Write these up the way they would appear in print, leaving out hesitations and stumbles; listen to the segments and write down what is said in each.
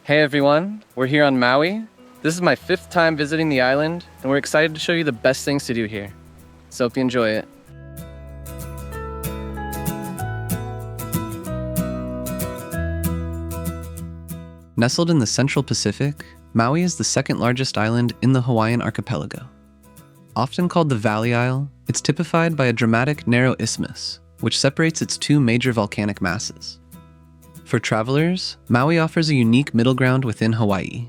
Hey everyone, we're here on Maui. This is my 5th time visiting the island, and we're excited to show you the best things to do here. So hope you enjoy it. Nestled in the Central Pacific, Maui is the second largest island in the Hawaiian archipelago. Often called the Valley Isle, it's typified by a dramatic narrow isthmus, which separates its two major volcanic masses. For travelers, Maui offers a unique middle ground within Hawaii.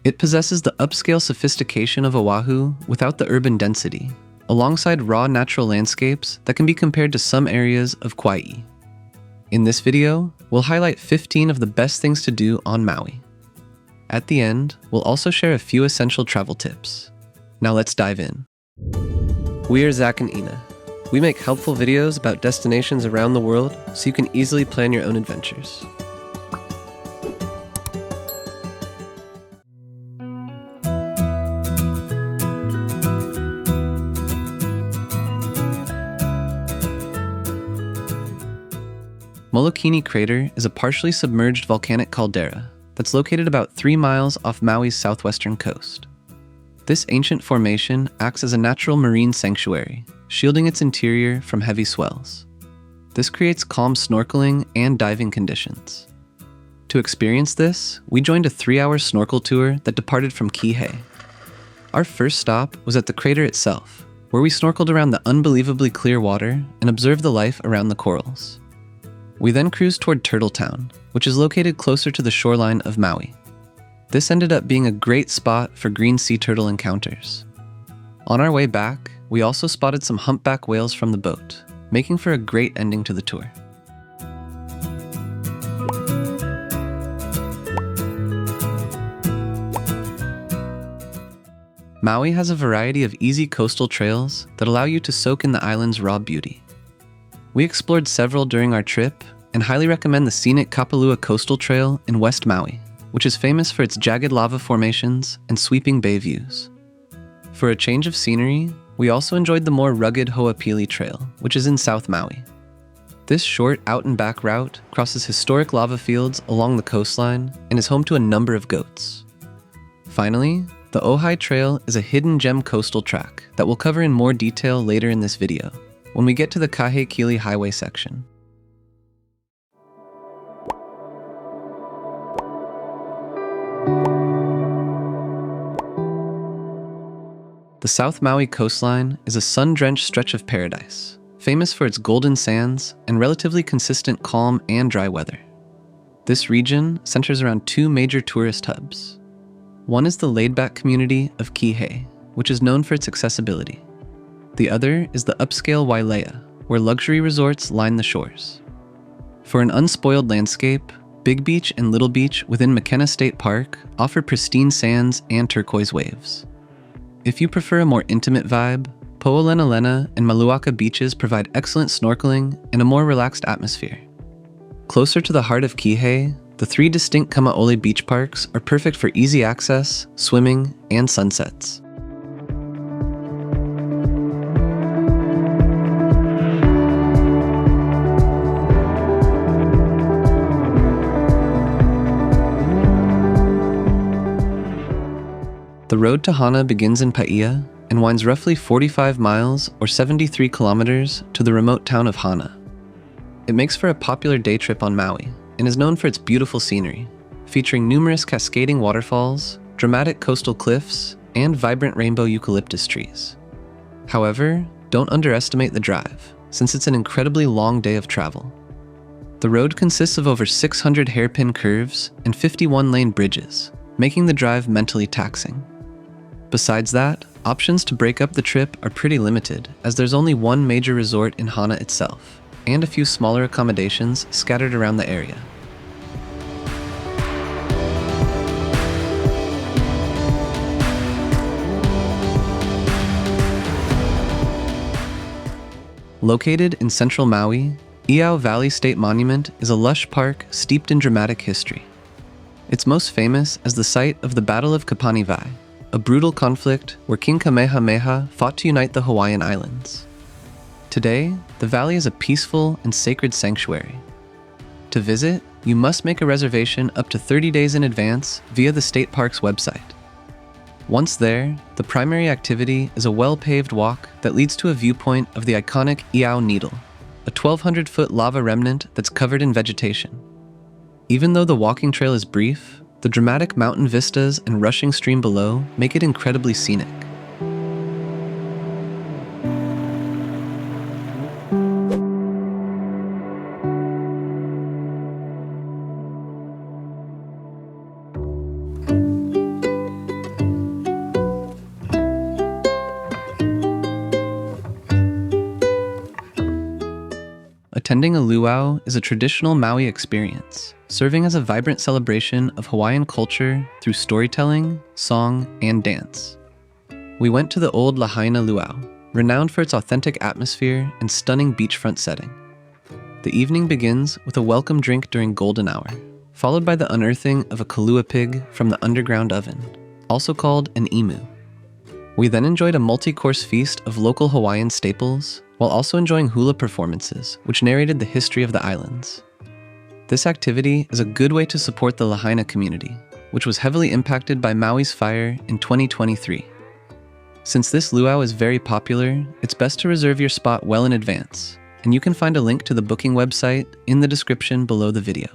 It possesses the upscale sophistication of Oahu without the urban density, alongside raw natural landscapes that can be compared to some areas of Kauai. In this video, we'll highlight 15 of the best things to do on Maui. At the end, we'll also share a few essential travel tips. Now let's dive in. We are Zach and Ina. We make helpful videos about destinations around the world so you can easily plan your own adventures. Molokini Crater is a partially submerged volcanic caldera that's located about 3 miles off Maui's southwestern coast. This ancient formation acts as a natural marine sanctuary, shielding its interior from heavy swells. This creates calm snorkeling and diving conditions. To experience this, we joined a 3-hour snorkel tour that departed from Waihe'e. Our first stop was at the crater itself, where we snorkeled around the unbelievably clear water and observed the life around the corals. We then cruised toward Turtletown, which is located closer to the shoreline of Maui. This ended up being a great spot for green sea turtle encounters. On our way back, we also spotted some humpback whales from the boat, making for a great ending to the tour. Maui has a variety of easy coastal trails that allow you to soak in the island's raw beauty. We explored several during our trip and highly recommend the scenic Kapalua Coastal Trail in West Maui, which is famous for its jagged lava formations and sweeping bay views. For a change of scenery, we also enjoyed the more rugged Ho'opili Trail, which is in South Maui. This short out-and-back route crosses historic lava fields along the coastline and is home to a number of goats. Finally, the Ojai Trail is a hidden gem coastal track that we'll cover in more detail later in this video, when we get to the Kahekili Highway section. The South Maui coastline is a sun-drenched stretch of paradise, famous for its golden sands and relatively consistent calm and dry weather. This region centers around 2 major tourist hubs. One is the laid-back community of Waihe'e, which is known for its accessibility. The other is the upscale Waihe'e, where luxury resorts line the shores. For an unspoiled landscape, Big Beach and Little Beach within McKenna State Park offer pristine sands and turquoise waves. If you prefer a more intimate vibe, Poʻolenalena and Maluaka beaches provide excellent snorkeling and a more relaxed atmosphere. Closer to the heart of Waihe'e, the 3 distinct Kamaʻole beach parks are perfect for easy access, swimming, and sunsets. The road to Hāna begins in Pāʻia and winds roughly 45 miles or 73 kilometers to the remote town of Hāna. It makes for a popular day trip on Maui and is known for its beautiful scenery, featuring numerous cascading waterfalls, dramatic coastal cliffs, and vibrant rainbow eucalyptus trees. However, don't underestimate the drive, since it's an incredibly long day of travel. The road consists of over 600 hairpin curves and 51-lane bridges, making the drive mentally taxing. Besides that, options to break up the trip are pretty limited, as there's only one major resort in Hāna itself, and a few smaller accommodations scattered around the area. Located in central Maui, ʻīao Valley State Monument is a lush park steeped in dramatic history. It's most famous as the site of the Battle of Pīpīwai, a brutal conflict where King Kamehameha fought to unite the Hawaiian Islands. Today, the valley is a peaceful and sacred sanctuary. To visit, you must make a reservation up to 30 days in advance via the state park's website. Once there, the primary activity is a well-paved walk that leads to a viewpoint of the iconic ʻīao Needle, a 1,200-foot lava remnant that's covered in vegetation. Even though the walking trail is brief, the dramatic mountain vistas and rushing stream below make it incredibly scenic. Attending a luau is a traditional Maui experience, serving as a vibrant celebration of Hawaiian culture through storytelling, song, and dance. We went to the old Lahaina Lūʻau, renowned for its authentic atmosphere and stunning beachfront setting. The evening begins with a welcome drink during golden hour, followed by the unearthing of a kalua pig from the underground oven, also called an imu. We then enjoyed a multi-course feast of local Hawaiian staples, while also enjoying hula performances, which narrated the history of the islands. This activity is a good way to support the Lahaina community, which was heavily impacted by Maui's fire in 2023. Since this luau is very popular, it's best to reserve your spot well in advance, and you can find a link to the booking website in the description below the video.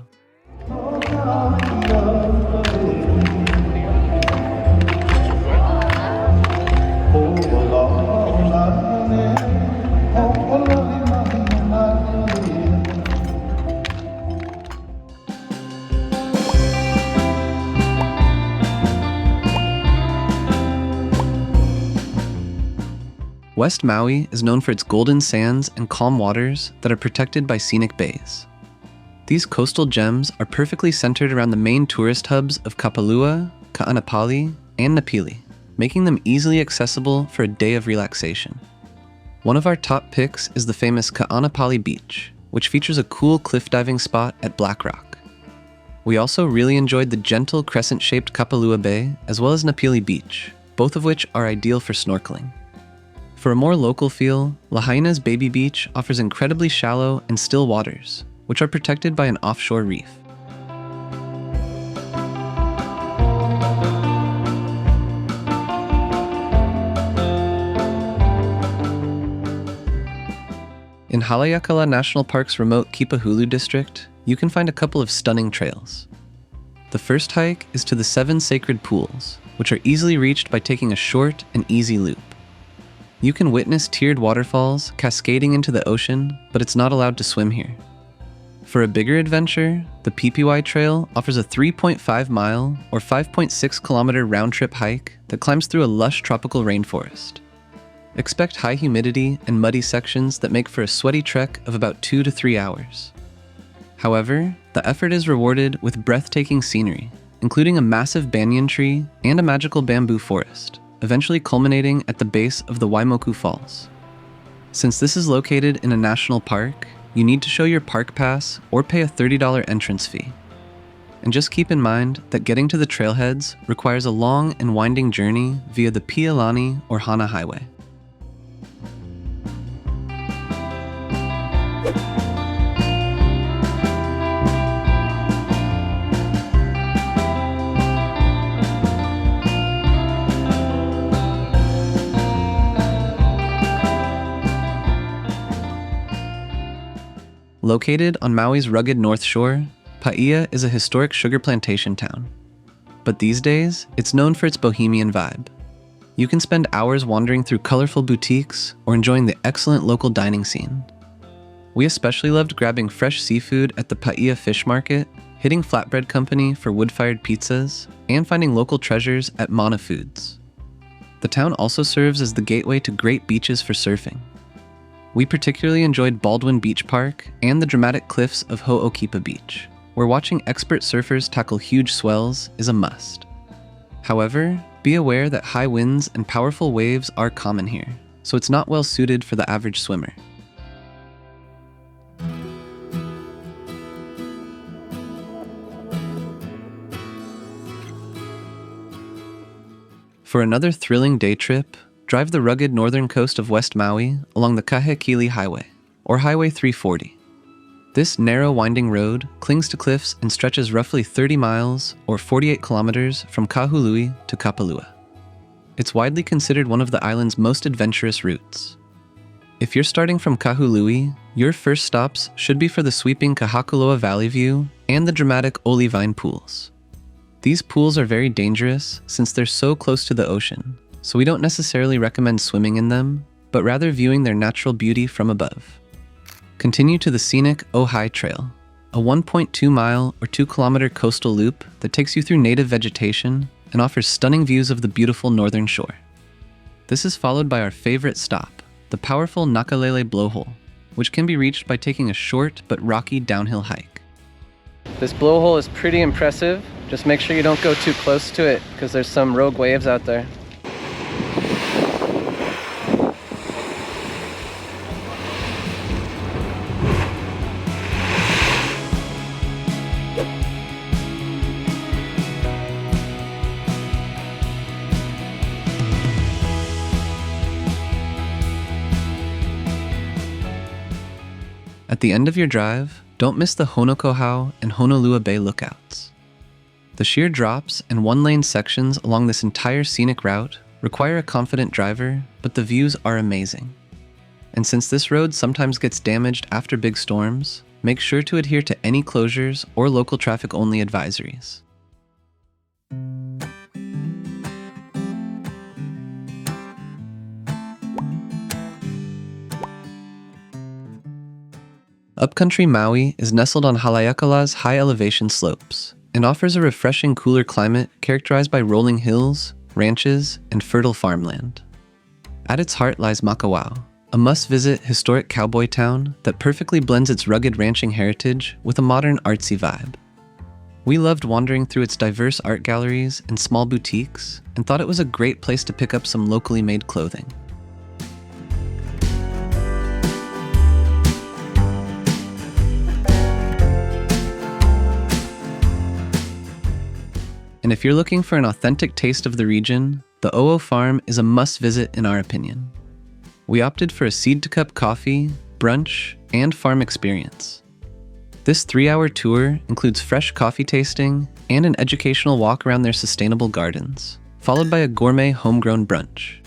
West Maui is known for its golden sands and calm waters that are protected by scenic bays. These coastal gems are perfectly centered around the main tourist hubs of Kapalua, Ka'anapali, and Napili, making them easily accessible for a day of relaxation. One of our top picks is the famous Ka'anapali Beach, which features a cool cliff diving spot at Black Rock. We also really enjoyed the gentle crescent-shaped Kapalua Bay as well as Napili Beach, both of which are ideal for snorkeling. For a more local feel, Lahaina's Baby Beach offers incredibly shallow and still waters, which are protected by an offshore reef. In Haleakalā National Park's remote Kipahulu district, you can find a couple of stunning trails. The first hike is to the 7 sacred pools, which are easily reached by taking a short and easy loop. You can witness tiered waterfalls cascading into the ocean, but it's not allowed to swim here. For a bigger adventure, the Pīpīwai Trail offers a 3.5-mile or 5.6-kilometer round-trip hike that climbs through a lush tropical rainforest. Expect high humidity and muddy sections that make for a sweaty trek of about 2 to 3 hours. However, the effort is rewarded with breathtaking scenery, including a massive banyan tree and a magical bamboo forest, eventually culminating at the base of the Waimoku Falls. Since this is located in a national park, you need to show your park pass or pay a $30 entrance fee. And just keep in mind that getting to the trailheads requires a long and winding journey via the Pialani or Hana Highway. Located on Maui's rugged north shore, Pāʻia is a historic sugar plantation town. But these days, it's known for its bohemian vibe. You can spend hours wandering through colorful boutiques or enjoying the excellent local dining scene. We especially loved grabbing fresh seafood at the Pāʻia Fish Market, hitting Flatbread Company for wood-fired pizzas, and finding local treasures at Mana Foods. The town also serves as the gateway to great beaches for surfing. We particularly enjoyed Baldwin Beach Park and the dramatic cliffs of Ho'okipa Beach, where watching expert surfers tackle huge swells is a must. However, be aware that high winds and powerful waves are common here, so it's not well suited for the average swimmer. For another thrilling day trip, drive the rugged northern coast of West Maui along the Kahekili Highway, or Highway 340. This narrow winding road clings to cliffs and stretches roughly 30 miles or 48 kilometers from Kahului to Kapalua. It's widely considered one of the island's most adventurous routes. If you're starting from Kahului, your first stops should be for the sweeping Kahakaloa Valley view and the dramatic Olivine pools. These pools are very dangerous since they're so close to the ocean, so we don't necessarily recommend swimming in them, but rather viewing their natural beauty from above. Continue to the scenic Waihe'e Trail, a 1.2-mile or 2-kilometer coastal loop that takes you through native vegetation and offers stunning views of the beautiful northern shore. This is followed by our favorite stop, the powerful Nakalele blowhole, which can be reached by taking a short but rocky downhill hike. This blowhole is pretty impressive. Just make sure you don't go too close to it because there's some rogue waves out there. At the end of your drive, don't miss the Honokohau and Honolua Bay lookouts. The sheer drops and one-lane sections along this entire scenic route require a confident driver, but the views are amazing. And since this road sometimes gets damaged after big storms, make sure to adhere to any closures or local traffic-only advisories. Upcountry Maui is nestled on Haleakala's high elevation slopes and offers a refreshing cooler climate characterized by rolling hills, ranches, and fertile farmland. At its heart lies Makawao, a must-visit historic cowboy town that perfectly blends its rugged ranching heritage with a modern artsy vibe. We loved wandering through its diverse art galleries and small boutiques and thought it was a great place to pick up some locally made clothing. And if you're looking for an authentic taste of the region, the Oahu farm is a must-visit in our opinion. We opted for a seed-to-cup coffee, brunch, and farm experience. This 3-hour tour includes fresh coffee tasting and an educational walk around their sustainable gardens, followed by a gourmet homegrown brunch.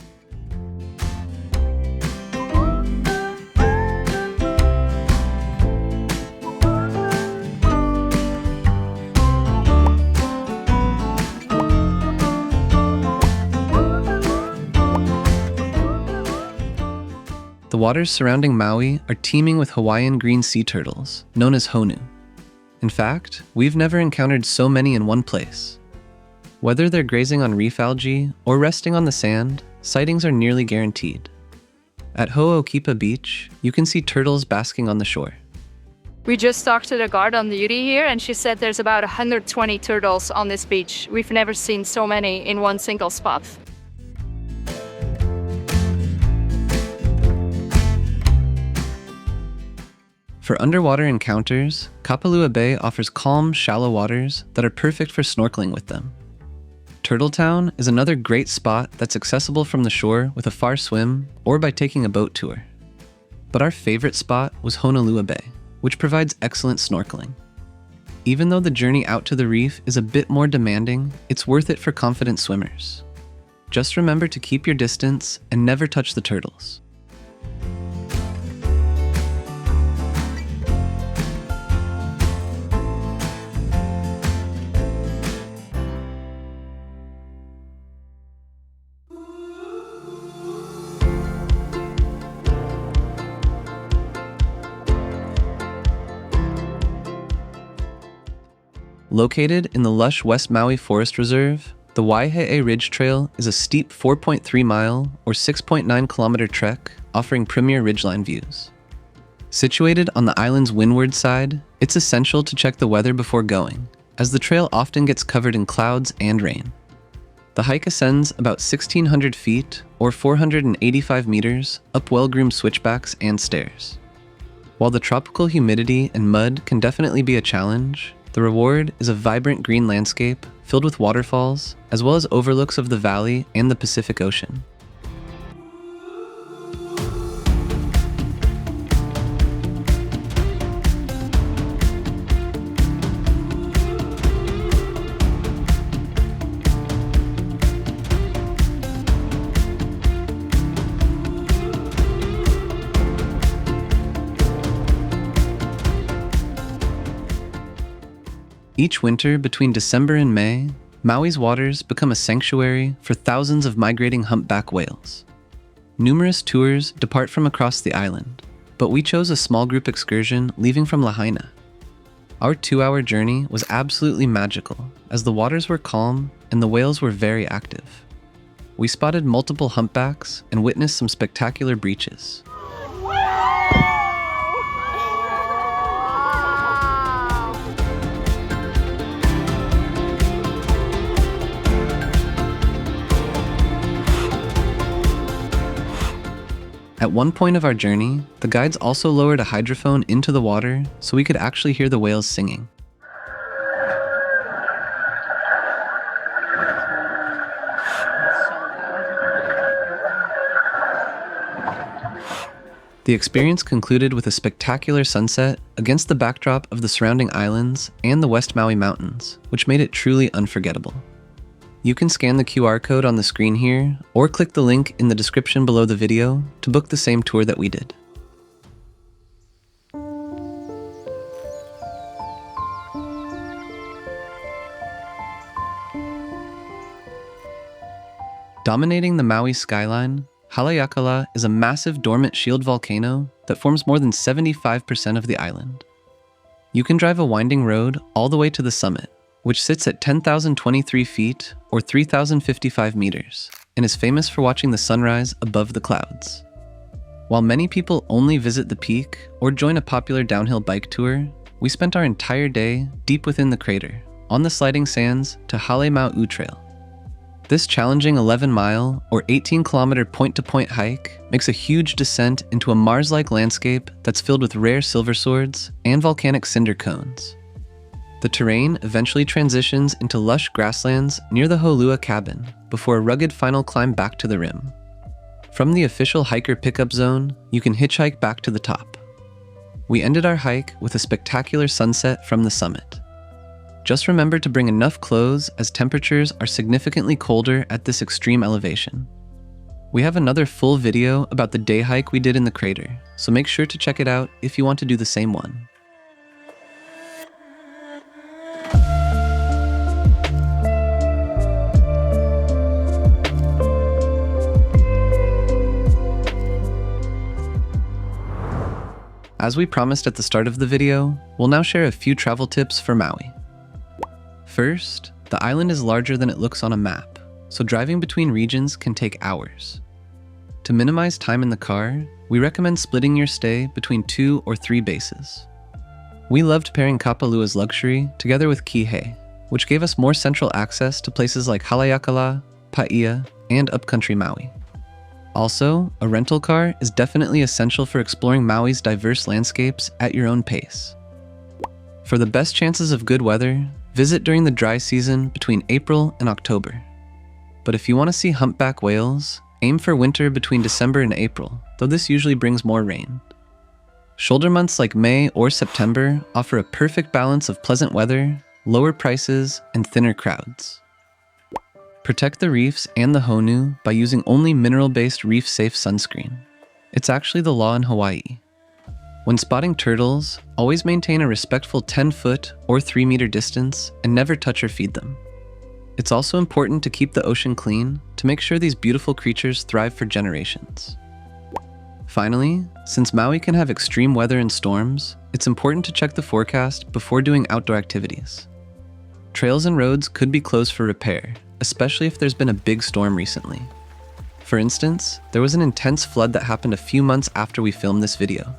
The waters surrounding Maui are teeming with Hawaiian green sea turtles, known as honu. In fact, we've never encountered so many in one place. Whether they're grazing on reef algae or resting on the sand, sightings are nearly guaranteed. At Ho'okipa Beach, you can see turtles basking on the shore. We just talked to the guard on duty here, and she said there's about 120 turtles on this beach. We've never seen so many in one single spot. For underwater encounters, Kapalua Bay offers calm, shallow waters that are perfect for snorkeling with them. Turtletown is another great spot that's accessible from the shore with a far swim or by taking a boat tour. But our favorite spot was Honolua Bay, which provides excellent snorkeling. Even though the journey out to the reef is a bit more demanding, it's worth it for confident swimmers. Just remember to keep your distance and never touch the turtles. Located in the lush West Maui Forest Reserve, the Waihe'e Ridge Trail is a steep 4.3-mile or 6.9-kilometer trek offering premier ridgeline views. Situated on the island's windward side, it's essential to check the weather before going, as the trail often gets covered in clouds and rain. The hike ascends about 1,600 feet or 485 meters up well-groomed switchbacks and stairs. While the tropical humidity and mud can definitely be a challenge, the reward is a vibrant green landscape filled with waterfalls, as well as overlooks of the valley and the Pacific Ocean. Each winter between December and May, Maui's waters become a sanctuary for thousands of migrating humpback whales. Numerous tours depart from across the island, but we chose a small group excursion leaving from Lahaina. Our 2-hour journey was absolutely magical, as the waters were calm and the whales were very active. We spotted multiple humpbacks and witnessed some spectacular breaches. At one point of our journey, the guides also lowered a hydrophone into the water so we could actually hear the whales singing. The experience concluded with a spectacular sunset against the backdrop of the surrounding islands and the West Maui Mountains, which made it truly unforgettable. You can scan the QR code on the screen here, or click the link in the description below the video to book the same tour that we did. Dominating the Maui skyline, Haleakalā is a massive dormant shield volcano that forms more than 75% of the island. You can drive a winding road all the way to the summit, which sits at 10,023 feet or 3,055 meters, and is famous for watching the sunrise above the clouds. While many people only visit the peak or join a popular downhill bike tour, we spent our entire day deep within the crater, on the sliding sands to Haleakalā Trail. This challenging 11-mile or 18-kilometer point-to-point hike makes a huge descent into a Mars-like landscape that's filled with rare silver swords and volcanic cinder cones. The terrain eventually transitions into lush grasslands near the Holua cabin before a rugged final climb back to the rim. From the official hiker pickup zone, you can hitchhike back to the top. We ended our hike with a spectacular sunset from the summit. Just remember to bring enough clothes as temperatures are significantly colder at this extreme elevation. We have another full video about the day hike we did in the crater, so make sure to check it out if you want to do the same one. As we promised at the start of the video, we'll now share a few travel tips for Maui. First, the island is larger than it looks on a map, so driving between regions can take hours. To minimize time in the car, we recommend splitting your stay between 2 or 3 bases. We loved pairing Kapalua's luxury together with Kihei, which gave us more central access to places like Haleakalā, Pāʻia, and Upcountry Maui. Also, a rental car is definitely essential for exploring Maui's diverse landscapes at your own pace. For the best chances of good weather, visit during the dry season between April and October. But if you want to see humpback whales, aim for winter between December and April, though this usually brings more rain. Shoulder months like May or September offer a perfect balance of pleasant weather, lower prices, and thinner crowds. Protect the reefs and the honu by using only mineral-based reef-safe sunscreen. It's actually the law in Hawaii. When spotting turtles, always maintain a respectful 10-foot or 3-meter distance and never touch or feed them. It's also important to keep the ocean clean to make sure these beautiful creatures thrive for generations. Finally, since Maui can have extreme weather and storms, it's important to check the forecast before doing outdoor activities. Trails and roads could be closed for repair, especially if there's been a big storm recently. For instance, there was an intense flood that happened a few months after we filmed this video.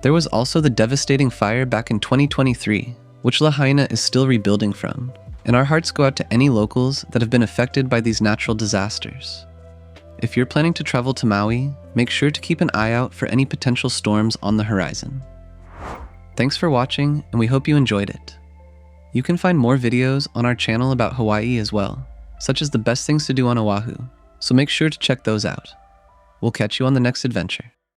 There was also the devastating fire back in 2023, which Lahaina is still rebuilding from, and our hearts go out to any locals that have been affected by these natural disasters. If you're planning to travel to Maui, make sure to keep an eye out for any potential storms on the horizon. Thanks for watching, and we hope you enjoyed it. You can find more videos on our channel about Hawaii as well, such as the best things to do on Oahu, so make sure to check those out. We'll catch you on the next adventure.